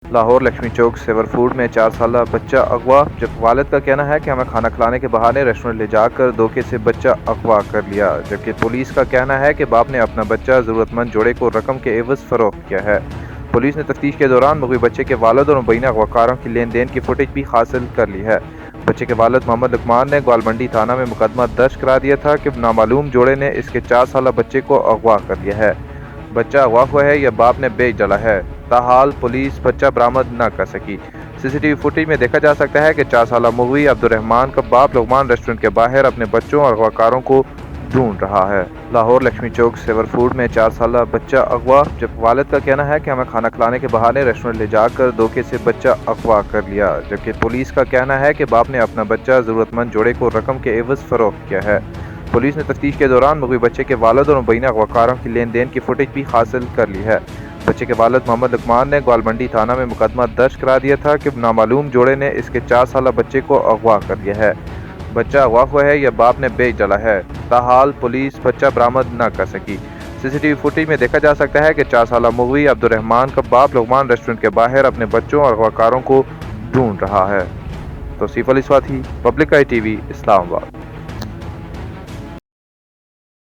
لاہور لکشمی چوک sewer food میں 4 سالہ بچہ اغوا، جب والد کا کہنا ہے کہ ہمیں کھانا کھلانے کے بہانے ریسٹورنٹ لے جا کر دھوکے سے بچہ اغوا کر لیا، جبکہ پولیس کا کہنا ہے کہ باپ نے اپنا بچہ ضرورت مند جوڑے کو رقم کے عوض فروخت کیا ہے۔ پولیس نے تفتیش کے دوران مغوی بچے کے والد اور مبینہ اغواکاروں کی لین دین کی فوٹیج بھی حاصل کر لی ہے۔ بچے کے والد محمد لقمان نے گوالمنڈی تھانہ میں مقدمہ درج کرا دیا تھا کہ نامعلوم جوڑے نے اس کے 4 سالہ بچے کو اغوا کر لیا ہے۔ بچہ اغوا ہوا ہے یا باپ نے بیچ ڈالا ہے، تاحال پولیس بچہ برآمد نہ کر سکی۔ سی سی ٹی وی فوٹیج میں دیکھا جا سکتا ہے کہ 4 سالہ مغوی عبدالرحمان کا باپ لقمان ریسٹورنٹ کے باہر اپنے بچوں اور اغواکاروں کو ڈھونڈ رہا ہے۔ لاہور لکشمی چوک سیور فوڈ میں 4 سالہ بچہ اغوا، جب والد کا کہنا ہے کہ ہمیں کھانا کھلانے کے بہانے ریسٹورنٹ لے جا کر دھوکے سے بچہ اغوا کر لیا، جبکہ پولیس کا کہنا ہے کہ باپ نے اپنا بچہ ضرورت مند جوڑے کو رقم کے عوض فروخت کیا ہے۔ پولیس نے تفتیش کے دوران مغوی بچے کے والد اور مبینہ اغواکاروں کی لین دین کی فوٹیج بھی حاصل کر لی ہے۔ بچے کے والد محمد لقمان نے گوالمنڈی تھانہ میں مقدمہ درج کرا دیا تھا کہ نامعلوم جوڑے نے اس کے 4 سالہ بچے کو اغوا کر لیا ہے۔ بچہ اغوا ہوا ہے یا باپ نے بیچ ڈالا ہے، تاحال پولیس بچہ برآمد نہ کر سکی۔ سی سی ٹی وی فوٹیج میں دیکھا جا سکتا ہے کہ 4 سالہ مغوی عبدالرحمان کا باپ لقمان ریسٹورنٹ کے باہر اپنے بچوں اور اغواکاروں کو ڈھونڈ رہا ہے۔ توصیف علی سواتھی، پبلک آئی ٹی وی، اسلام آباد۔